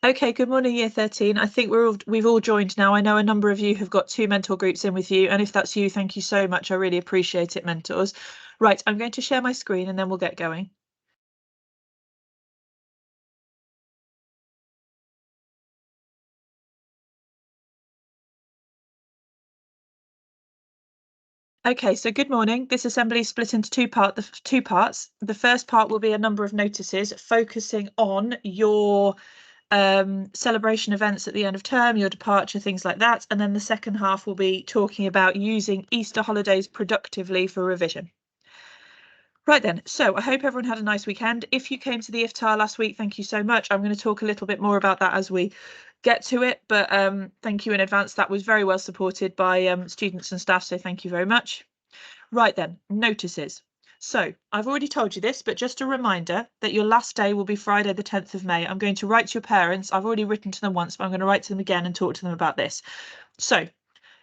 Okay, good morning, Year 13. I think we've all joined now. I know a number of you have got 2 mentor groups in with you, and if that's you, thank you so much. I really appreciate it, mentors. Right, I'm going to share my screen and then we'll get going. Okay, so good morning. This assembly is split into two parts. The first part will be a number of notices focusing on your celebration events at the end of term, your departure, things like that. And then the second half will be talking about using Easter holidays productively for revision. Right then, so I hope everyone had a nice weekend. If you came to the iftar last week, thank you so much. I'm going to talk a little bit more about that as we get to it, but thank you in advance. That was very well supported by students and staff, so thank you very much. Right then, notices. So I've already told you this, but just a reminder that your last day will be Friday the 10th of May. I'm going to write to your parents. I've already written to them once, but I'm going to write to them again and talk to them about this. So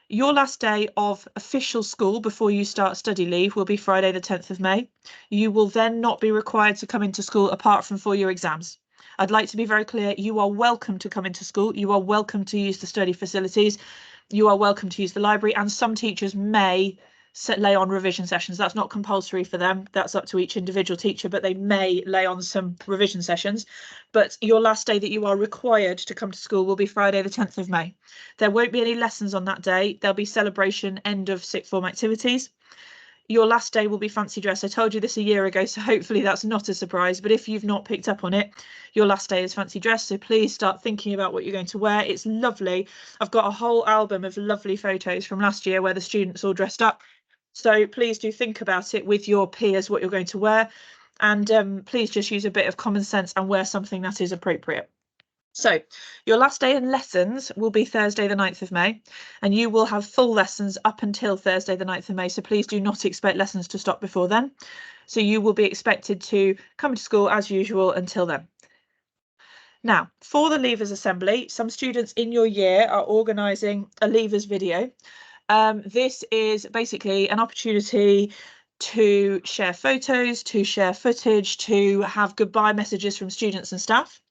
your last day of official school before you start study leave will be Friday the 10th of May. You will then not be required to come into school apart from for your exams. I'd like to be very clear, you are welcome to come into school. You are welcome to use the study facilities. You are welcome to use the library, and some teachers may lay on revision sessions. That's not compulsory for them. That's up to each individual teacher, but they may lay on some revision sessions. But your last day that you are required to come to school will be Friday the 10th of May. There won't be any lessons on that day. There'll be celebration, end of sixth form activities. Your last day will be fancy dress. I told you this a year ago, so hopefully that's not a surprise. But if you've not picked up on it, your last day is fancy dress. So please start thinking about what you're going to wear. It's lovely. I've got a whole album of lovely photos from last year where the students all dressed up. So please do think about it with your peers, what you're going to wear. And please just use a bit of common sense and wear something that is appropriate. So your last day in lessons will be Thursday the 9th of May, and you will have full lessons up until Thursday the 9th of May. So please do not expect lessons to stop before then. So you will be expected to come to school as usual until then. Now, for the Leavers Assembly, some students in your year are organising a Leavers video. This is basically an opportunity to share photos, to share footage, to have goodbye messages from students and staff.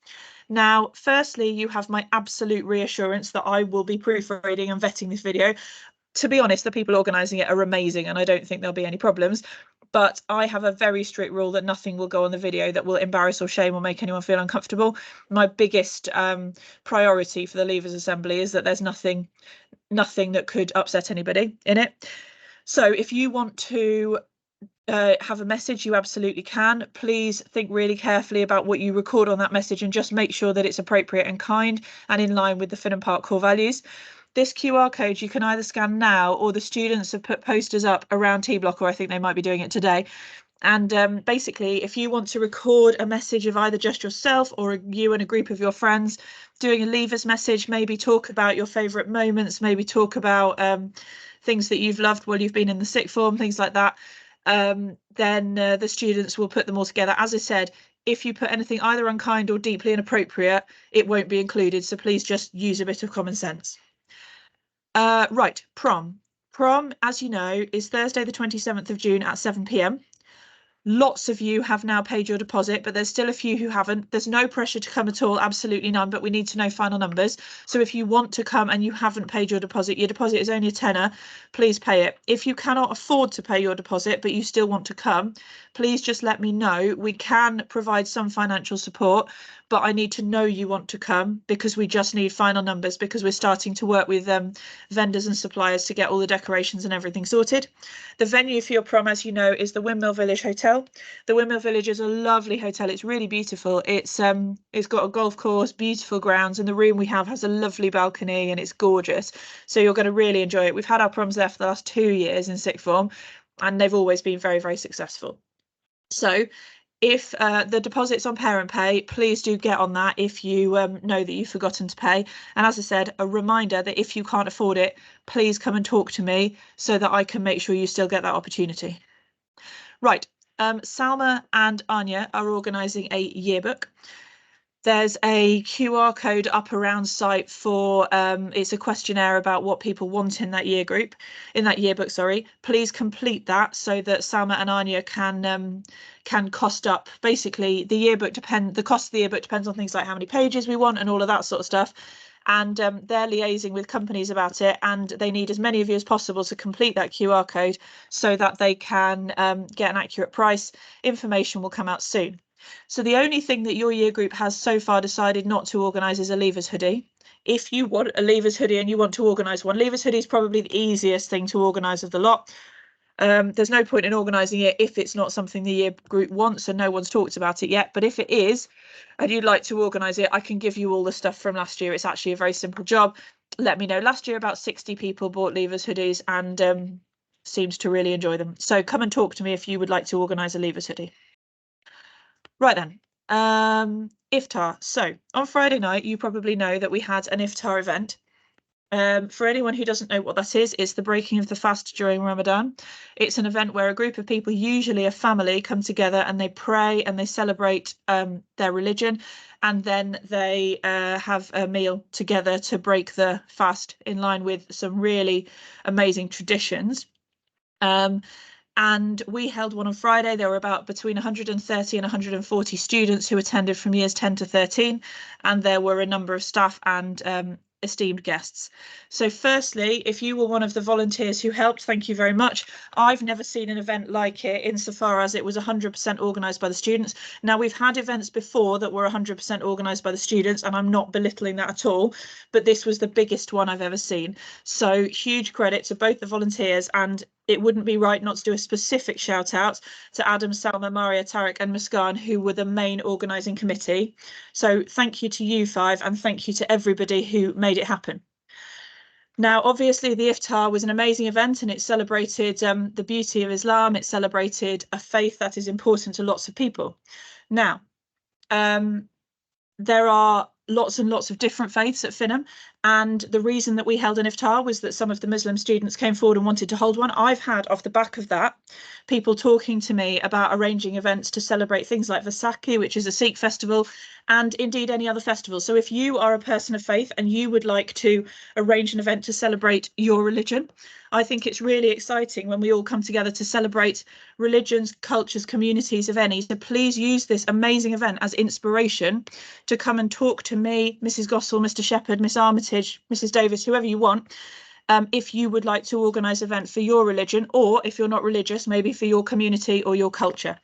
Now, firstly, you have my absolute reassurance that I will be proofreading and vetting this video. To be honest, the people organising it are amazing and I don't think there'll be any problems. But I have a very strict rule that nothing will go on the video that will embarrass or shame or make anyone feel uncomfortable. My biggest priority for the Leavers Assembly is that there's nothing that could upset anybody in it. So if you want to have a message, you absolutely can. Please think really carefully about what you record on that message and just make sure that it's appropriate and kind and in line with the Finham Park core values. This QR code you can either scan now, or the students have put posters up around T Block, or I think they might be doing it today. And basically, if you want to record a message of either just yourself or you and a group of your friends doing a Leavers message, maybe talk about your favourite moments, maybe talk about things that you've loved while you've been in the sixth form, things like that, then the students will put them all together. As I said, if you put anything either unkind or deeply inappropriate, it won't be included. So please just use a bit of common sense. Right, prom. Prom, as you know, is Thursday the 27th of June at 7 p.m. Lots of you have now paid your deposit, but there's still a few who haven't. There's no pressure to come at all, absolutely none, but we need to know final numbers. So if you want to come and you haven't paid your deposit is only a tenner, please pay it. If you cannot afford to pay your deposit, but you still want to come, please just let me know. We can provide some financial support, but I need to know you want to come because we just need final numbers because we're starting to work with vendors and suppliers to get all the decorations and everything sorted. The venue for your prom, as you know, is the Windmill Village Hotel. The Windmill Village is a lovely hotel. It's really beautiful. It's got a golf course, beautiful grounds, and the room we have has a lovely balcony and it's gorgeous. So you're going to really enjoy it. We've had our proms there for the last 2 years in sixth form, and they've always been very, very successful. So if the deposit's on parent pay, please do get on that if you know that you've forgotten to pay. And as I said, a reminder that if you can't afford it, please come and talk to me so that I can make sure you still get that opportunity. Right, Salma and Anya are organising a yearbook. There's a QR code up around site for it's a questionnaire about what people want in that yearbook, sorry. Please complete that so that Salma and Anya can cost up. Basically, the cost of the yearbook depends on things like how many pages we want and all of that sort of stuff. And they're liaising with companies about it, and they need as many of you as possible to complete that QR code so that they can get an accurate price. Information will come out soon. So the only thing that your year group has so far decided not to organise is a Leavers hoodie. If you want a Leavers hoodie and you want to organise one, Leavers hoodie is probably the easiest thing to organise of the lot. There's no point in organising it if it's not something the year group wants and no one's talked about it yet. But if it is, and you'd like to organise it, I can give you all the stuff from last year. It's actually a very simple job. Let me know. Last year, about 60 people bought Leavers hoodies and seemed to really enjoy them. So come and talk to me if you would like to organise a Leavers hoodie. Right then, iftar. So on Friday night, you probably know that we had an iftar event. For anyone who doesn't know what that is, it's the breaking of the fast during Ramadan. It's an event where a group of people, usually a family, come together and they pray and they celebrate their religion, and then they have a meal together to break the fast in line with some really amazing traditions. And we held one on Friday. There were about between 130 and 140 students who attended from years 10 to 13, and there were a number of staff and esteemed guests. So firstly, if you were one of the volunteers who helped, thank you very much. I've never seen an event like it insofar as it was 100% organised by the students. Now, we've had events before that were 100% organised by the students, and I'm not belittling that at all, but this was the biggest one I've ever seen. So huge credit to both the volunteers, and it wouldn't be right not to do a specific shout out to Adam, Salma, Maria, Tarek and Muskan, who were the main organising committee. So thank you to you five, and thank you to everybody who made it happen. Now, obviously, the iftar was an amazing event, and it celebrated the beauty of Islam. It celebrated a faith that is important to lots of people. Now, there are lots and lots of different faiths at Finham, and the reason that we held an iftar was that some of the Muslim students came forward and wanted to hold one. I've had, off the back of that, people talking to me about arranging events to celebrate things like Vaisakhi, which is a Sikh festival, and indeed any other festival. So if you are a person of faith and you would like to arrange an event to celebrate your religion, I think it's really exciting when we all come together to celebrate religions, cultures, communities of any. So please use this amazing event as inspiration to come and talk to me, Mrs. Gossel, Mr. Shepherd, Miss Armitage, Mrs. Davis, whoever you want, if you would like to organise an event for your religion, or if you're not religious, maybe for your community or your culture.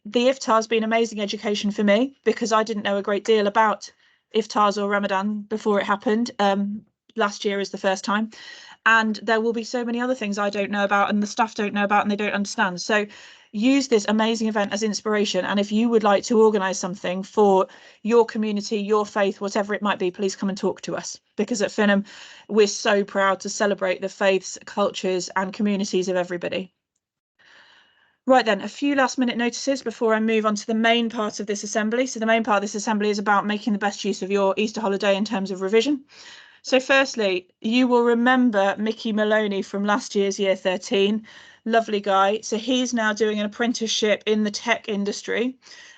The iftar has been amazing education for me because I didn't know a great deal about iftars or Ramadan before it happened. Last year is the first time. And there will be so many other things I don't know about and the staff don't know about and they don't understand. So use this amazing event as inspiration. And if you would like to organise something for your community, your faith, whatever it might be, please come and talk to us. Because at Finham, we're so proud to celebrate the faiths, cultures and communities of everybody. Right then, a few last minute notices before I move on to the main part of this assembly. So the main part of this assembly is about making the best use of your Easter holiday in terms of revision. So firstly, you will remember Mickey Maloney from last year's year 13, lovely guy. So he's now doing an apprenticeship in the tech industry,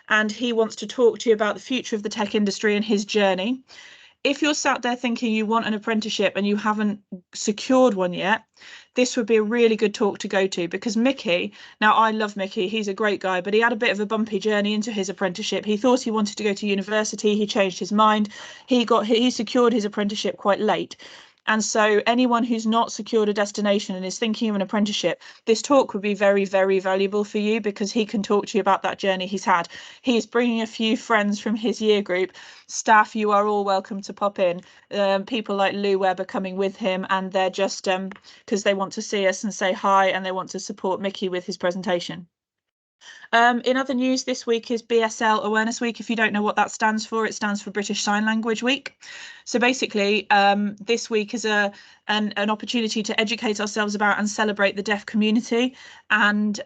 and he wants to talk to you about the future of the tech industry and his journey. If you're sat there thinking you want an apprenticeship and you haven't secured one yet, this would be a really good talk to go to, because Mickey, now I love Mickey, he's a great guy, but he had a bit of a bumpy journey into his apprenticeship. He thought he wanted to go to university, he changed his mind, he secured his apprenticeship quite late. And so anyone who's not secured a destination and is thinking of an apprenticeship, this talk would be very, very valuable for you because he can talk to you about that journey he's had. He's bringing a few friends from his year group. Staff, you are all welcome to pop in. People like Lou Webb are coming with him, and they're just because they want to see us and say hi, and they want to support Mickey with his presentation. In other news, this week is BSL Awareness Week. If you don't know what that stands for, it stands for British Sign Language Week. So basically, this week is an opportunity to educate ourselves about and celebrate the deaf community. And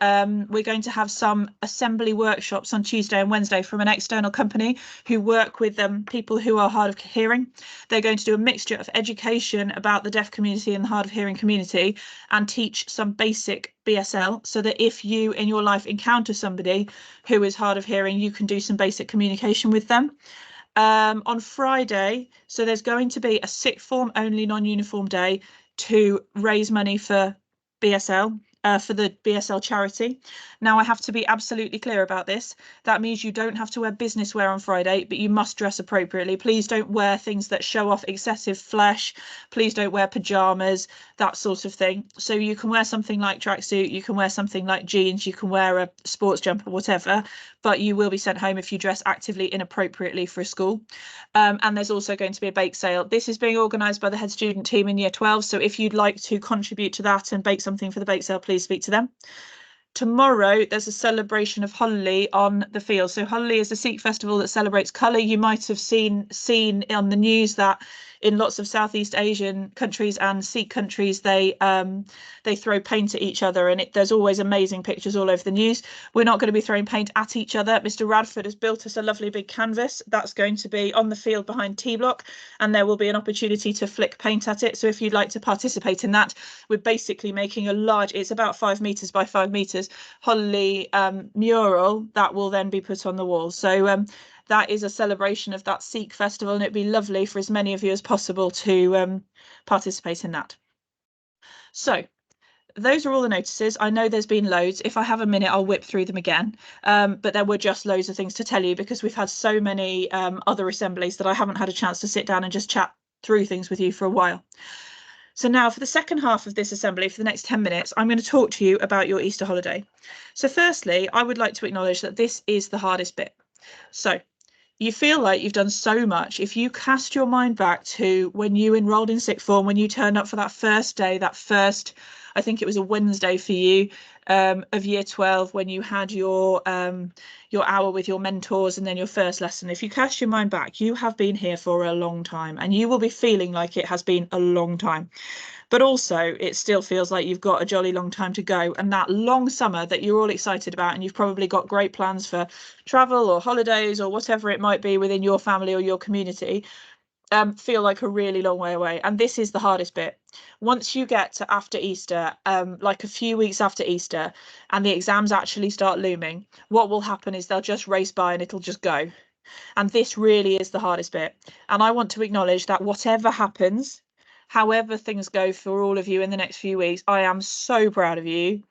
we're going to have some assembly workshops on Tuesday and Wednesday from an external company who work with people who are hard of hearing. They're going to do a mixture of education about the deaf community and the hard of hearing community and teach some basic BSL, so that if you in your life encounter somebody somebody who is hard of hearing, you can do some basic communication with them. On Friday, so there's going to be a sixth form only non-uniform day to raise money for BSL, for the BSL charity. Now, I have to be absolutely clear about this. That means you don't have to wear business wear on Friday, but you must dress appropriately. Please don't wear things that show off excessive flesh. Please don't wear pajamas, that sort of thing. So you can wear something like tracksuit, you can wear something like jeans, you can wear a sports jumper, whatever, but you will be sent home if you dress actively inappropriately for a school. And there's also going to be a bake sale. This is being organised by the head student team in year 12. So if you'd like to contribute to that and bake something for the bake sale, please speak to them. Tomorrow, there's a celebration of Holi on the field. So Holi is a Sikh festival that celebrates colour. You might have seen on the news that in lots of Southeast Asian countries and Sikh countries, they throw paint at each other, and there's always amazing pictures all over the news. We're not going to be throwing paint at each other. Mr. Radford has built us a lovely big canvas that's going to be on the field behind T Block, and there will be an opportunity to flick paint at it. So if you'd like to participate in that, we're basically making a large, it's about 5 meters by 5 meters, Holi mural that will then be put on the wall. So that is a celebration of that Sikh festival, and it'd be lovely for as many of you as possible to participate in that. So those are all the notices. I know there's been loads. If I have a minute, I'll whip through them again. But there were just loads of things to tell you because we've had so many other assemblies that I haven't had a chance to sit down and just chat through things with you for a while. So now for the second half of this assembly, for the next 10 minutes, I'm going to talk to you about your Easter holiday. So firstly, I would like to acknowledge that this is the hardest bit. So you feel like you've done so much. If you cast your mind back to when you enrolled in sixth form, when you turned up for that first day, that first, I think it was a Wednesday for you, of year 12, when you had your hour with your mentors and then your first lesson. If you cast your mind back, you have been here for a long time, and you will be feeling like it has been a long time. But also it still feels like you've got a jolly long time to go, and that long summer that you're all excited about, and you've probably got great plans for travel or holidays or whatever it might be within your family or your community, feel like a really long way away. And this is the hardest bit. Once you get to after Easter, like a few weeks after Easter, and the exams actually start looming, what will happen is they'll just race by and it'll just go. And this really is the hardest bit. And I want to acknowledge that whatever happens, however things go for all of you in the next few weeks, I am so proud of you.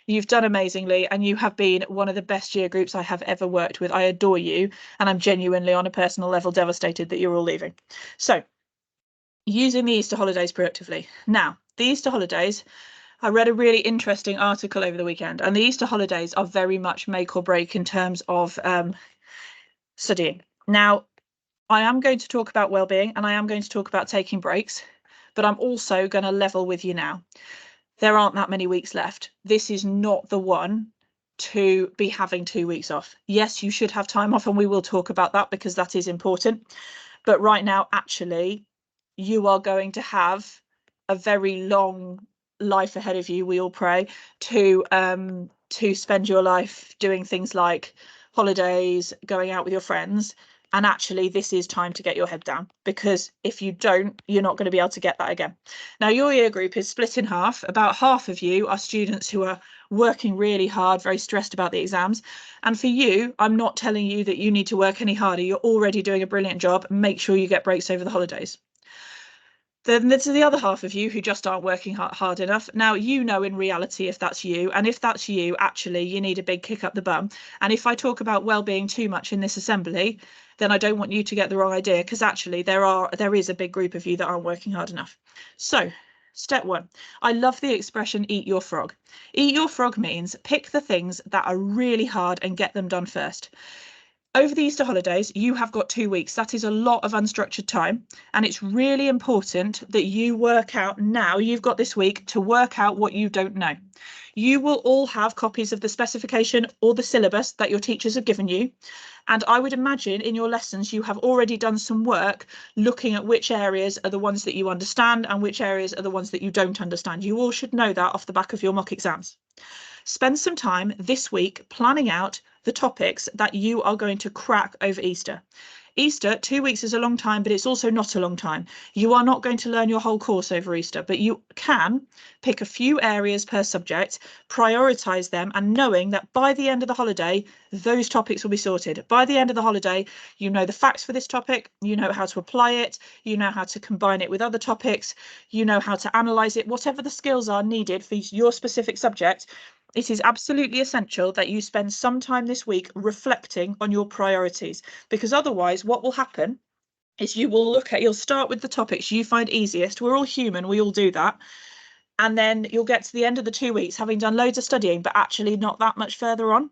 You've done amazingly, and you have been one of the best year groups I have ever worked with. I adore you, and I'm genuinely on a personal level devastated that you're all leaving. So, using the Easter holidays productively. Now, the Easter holidays, I read a really interesting article over the weekend, and the Easter holidays are very much make or break in terms of studying. Now, I am going to talk about well-being, and I am going to talk about taking breaks, but I'm also going to level with you now. There aren't that many weeks left. This is not the one to be having 2 weeks off. Yes, you should have time off, and we will talk about that because that is important. But right now, actually, you are going to have a very long life ahead of you, we all pray, to spend your life doing things like holidays, going out with your friends. And actually, this is time to get your head down, because if you don't, you're not going to be able to get that again. Now, your year group is split in half. About half of you are students who are working really hard, very stressed about the exams. And for you, I'm not telling you that you need to work any harder. You're already doing a brilliant job. Make sure you get breaks over the holidays. Then there's the other half of you who just aren't working hard enough. Now, you know in reality if that's you, and if that's you, actually, you need a big kick up the bum. And if I talk about well-being too much in this assembly, then I don't want you to get the wrong idea, because actually there is a big group of you that aren't working hard enough. So, step one, I love the expression eat your frog. Eat your frog means pick the things that are really hard and get them done first. Over the Easter holidays, you have got 2 weeks. That is a lot of unstructured time. And it's really important that you work out now, you've got this week to work out what you don't know. You will all have copies of the specification or the syllabus that your teachers have given you. And I would imagine in your lessons, you have already done some work looking at which areas are the ones that you understand and which areas are the ones that you don't understand. You all should know that off the back of your mock exams. Spend some time this week planning out the topics that you are going to crack over Easter. Easter, 2 weeks is a long time, but it's also not a long time. You are not going to learn your whole course over Easter, but you can pick a few areas per subject, prioritise them, and knowing that by the end of the holiday, those topics will be sorted. By the end of the holiday, you know the facts for this topic, you know how to apply it, you know how to combine it with other topics, you know how to analyse it, whatever the skills are needed for your specific subject. It is absolutely essential that you spend some time this week reflecting on your priorities, because otherwise what will happen is you'll start with the topics you find easiest. We're all human, we all do that. And then you'll get to the end of the 2 weeks having done loads of studying, but actually not that much further on.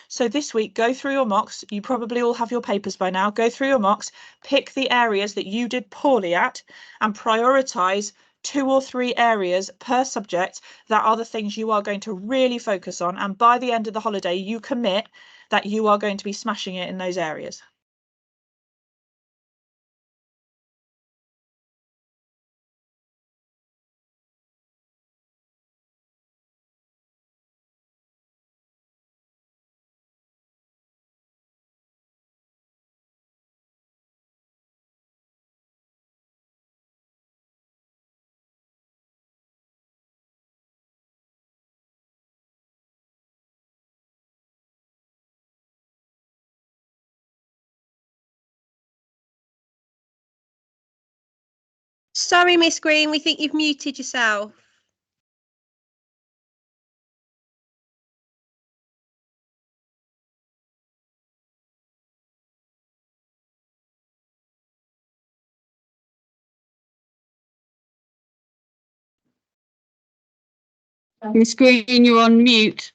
So this week, go through your mocks. You probably all have your papers by now. Go through your mocks, pick the areas that you did poorly at, and prioritise 2 or 3 areas per subject that are the things you are going to really focus on. And by the end of the holiday, you commit that you are going to be smashing it in those areas. Sorry, Miss Green, we think you've muted yourself. Miss Green, you're on mute.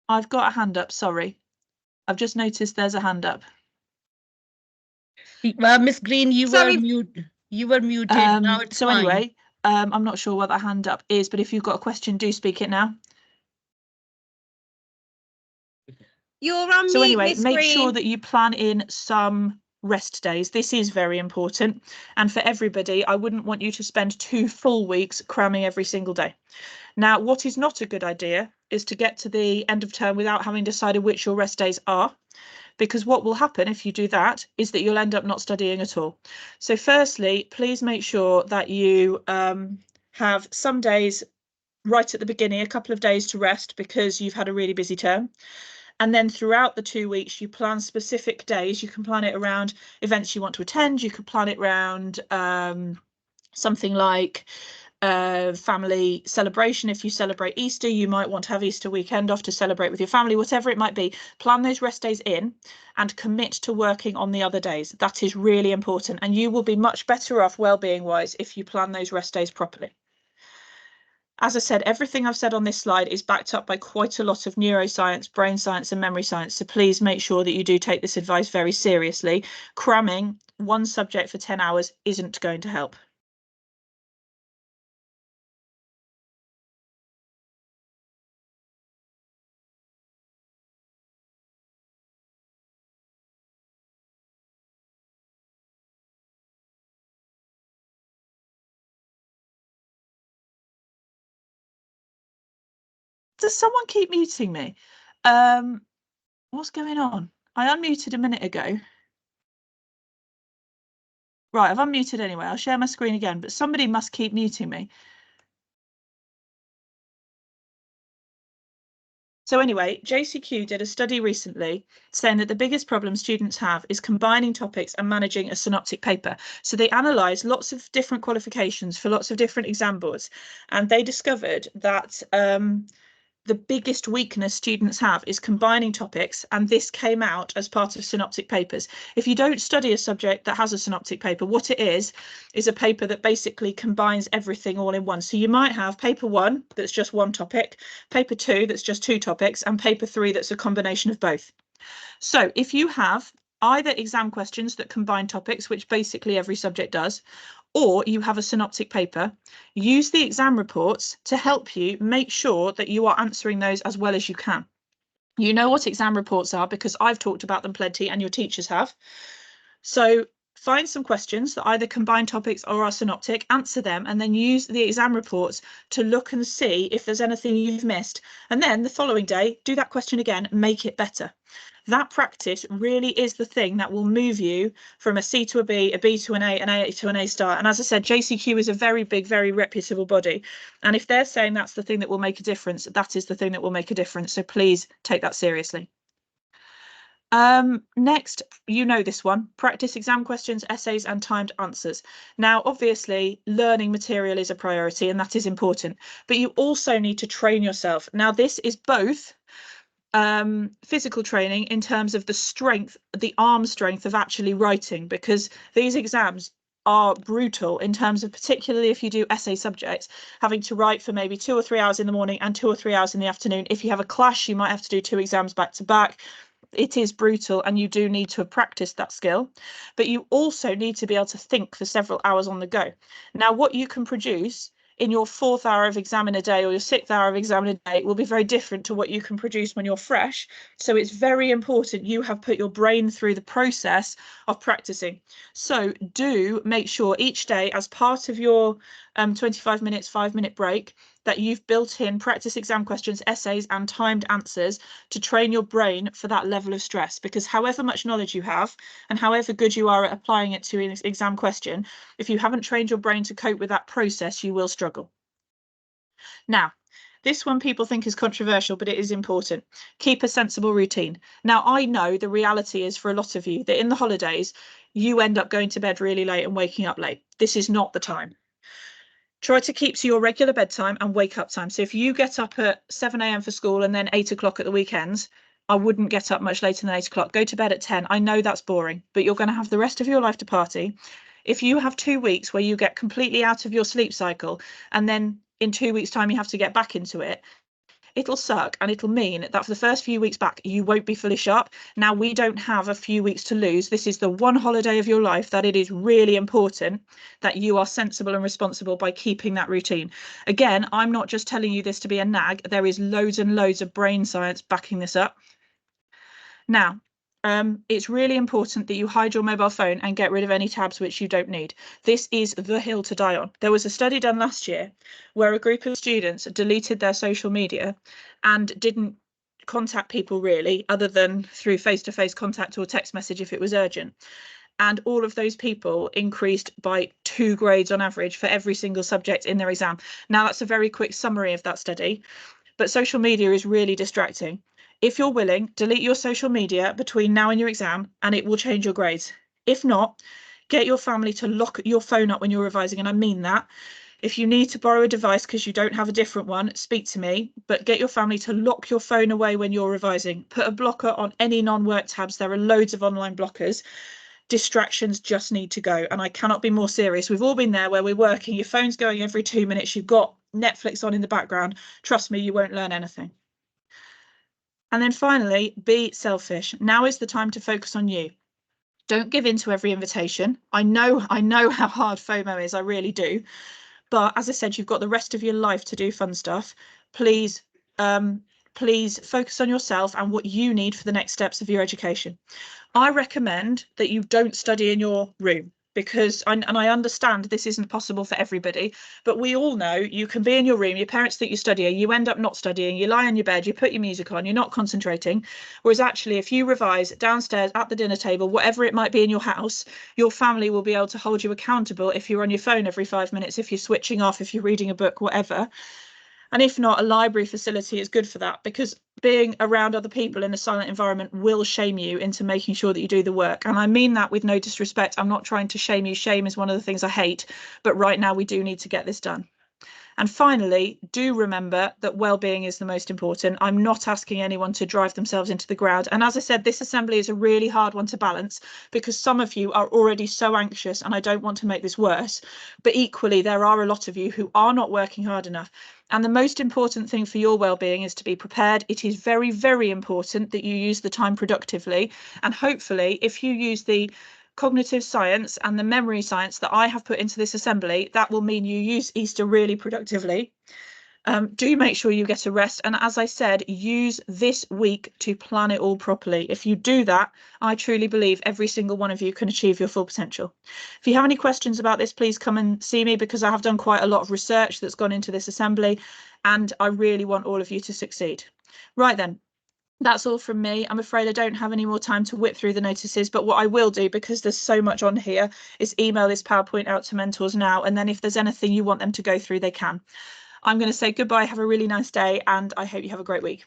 I've got a hand up, sorry. I've just noticed there's a hand up. Miss Green, you were muted. You were muted. Now it's so fine. Anyway, I'm not sure what that hand up is, but if you've got a question, do speak it now. You're on so mute, anyway, Miss make Green. sure that you plan in some rest days. This is very important. And for everybody, I wouldn't want you to spend 2 full weeks cramming every single day. Now, what is not a good idea is to get to the end of term without having decided which your rest days are, because what will happen if you do that is that you'll end up not studying at all. So firstly, please make sure that you have some days right at the beginning, a couple of days to rest because you've had a really busy term. And then throughout the 2 weeks, you plan specific days. You can plan it around events you want to attend. You can plan it around something like family celebration. If you celebrate Easter, you might want to have Easter weekend off to celebrate with your family, whatever it might be. Plan those rest days in and commit to working on the other days. That is really important, and you will be much better off well-being wise if you plan those rest days properly. As I said, everything I've said on this slide is backed up by quite a lot of neuroscience, brain science and memory science, so please make sure that you do take this advice very seriously. Cramming one subject for 10 hours isn't going to help. Does someone keep muting me? What's going on? I unmuted a minute ago. Right, I've unmuted anyway. I'll share my screen again, but somebody must keep muting me. So anyway, JCQ did a study recently saying that the biggest problem students have is combining topics and managing a synoptic paper. So they analysed lots of different qualifications for lots of different exam boards, and they discovered that the biggest weakness students have is combining topics, and this came out as part of synoptic papers. If you don't study a subject that has a synoptic paper, what it is a paper that basically combines everything all in one. So you might have paper 1 that's just one topic, paper 2 that's just 2 topics, and paper 3 that's a combination of both. So if you have either exam questions that combine topics, which basically every subject does, or you have a synoptic paper, use the exam reports to help you make sure that you are answering those as well as you can. You know what exam reports are because I've talked about them plenty and your teachers have. So find some questions that either combine topics or are synoptic, answer them, and then use the exam reports to look and see if there's anything you've missed. And then the following day, do that question again, make it better. That practice really is the thing that will move you from a C to a B to an A to an A star. And as I said, JCQ is a very big, very reputable body. And if they're saying that's the thing that will make a difference, that is the thing that will make a difference. So please take that seriously. Next, you know this one, practice exam questions, essays and timed answers. Now, obviously, learning material is a priority and that is important, but you also need to train yourself. Now, this is both physical training in terms of the strength, the arm strength of actually writing, because these exams are brutal in terms of, particularly if you do essay subjects, having to write for maybe 2 or 3 hours in the morning and 2 or 3 hours in the afternoon. If you have a clash, you might have to do 2 exams back to back. It is brutal and you do need to have practiced that skill, but you also need to be able to think for several hours on the go. Now, what you can produce in your 4th hour of exam in a day or your 6th hour of exam in a day will be very different to what you can produce when you're fresh. So it's very important you have put your brain through the process of practicing. So do make sure each day, as part of your 25 minutes, 5-minute break, that you've built in practice exam questions, essays and timed answers to train your brain for that level of stress, because however much knowledge you have and however good you are at applying it to an exam question, if you haven't trained your brain to cope with that process, you will struggle. Now, this one people think is controversial, but it is important. Keep a sensible routine. Now, I know the reality is for a lot of you that in the holidays, you end up going to bed really late and waking up late. This is not the time. Try to keep to your regular bedtime and wake up time. So if you get up at 7 a.m. for school and then 8 o'clock at the weekends, I wouldn't get up much later than 8 o'clock. Go to bed at 10. I know that's boring, but you're going to have the rest of your life to party. If you have 2 weeks where you get completely out of your sleep cycle and then in 2 weeks' time you have to get back into it, it'll suck and it'll mean that for the first few weeks back, you won't be fully sharp. Now, we don't have a few weeks to lose. This is the one holiday of your life that it is really important that you are sensible and responsible by keeping that routine. Again, I'm not just telling you this to be a nag. There is loads and loads of brain science backing this up. Now, it's really important that you hide your mobile phone and get rid of any tabs which you don't need. This is the hill to die on. There was a study done last year where a group of students deleted their social media and didn't contact people really, other than through face-to-face contact or text message if it was urgent. And all of those people increased by 2 grades on average for every single subject in their exam. Now, that's a very quick summary of that study, but social media is really distracting. If you're willing, delete your social media between now and your exam and it will change your grades. If not, get your family to lock your phone up when you're revising, and I mean that. If you need to borrow a device because you don't have a different one, speak to me, but get your family to lock your phone away when you're revising. Put a blocker on any non-work tabs. There are loads of online blockers. Distractions just need to go, and I cannot be more serious. We've all been there where we're working, your phone's going every 2 minutes, you've got Netflix on in the background. Trust me, you won't learn anything. And then finally, be selfish. Now is the time to focus on you. Don't give in to every invitation. I know how hard FOMO is, I really do. But as I said, you've got the rest of your life to do fun stuff. Please focus on yourself and what you need for the next steps of your education. I recommend that you don't study in your room, because I understand this isn't possible for everybody, but we all know you can be in your room, your parents think you're studying, you end up not studying, you lie on your bed, you put your music on, you're not concentrating. Whereas actually, if you revise downstairs at the dinner table, whatever it might be in your house, your family will be able to hold you accountable if you're on your phone every 5 minutes, if you're switching off, if you're reading a book, whatever. And if not, a library facility is good for that, because being around other people in a silent environment will shame you into making sure that you do the work. And I mean that with no disrespect. I'm not trying to shame you. Shame is one of the things I hate. But right now we do need to get this done. And finally, do remember that well-being is the most important. I'm not asking anyone to drive themselves into the ground. And as I said, this assembly is a really hard one to balance because some of you are already so anxious and I don't want to make this worse. But equally, there are a lot of you who are not working hard enough. And the most important thing for your well-being is to be prepared. It is very, very important that you use the time productively. And hopefully, if you use the cognitive science and the memory science that I have put into this assembly, that will mean you use Easter really productively. Do make sure you get a rest. And as I said, use this week to plan it all properly. If you do that, I truly believe every single one of you can achieve your full potential. If you have any questions about this, please come and see me because I have done quite a lot of research that's gone into this assembly and I really want all of you to succeed. Right then. That's all from me. I'm afraid I don't have any more time to whip through the notices, but what I will do, because there's so much on here, is email this PowerPoint out to mentors now. And then if there's anything you want them to go through, they can. I'm going to say goodbye. Have a really nice day, and I hope you have a great week.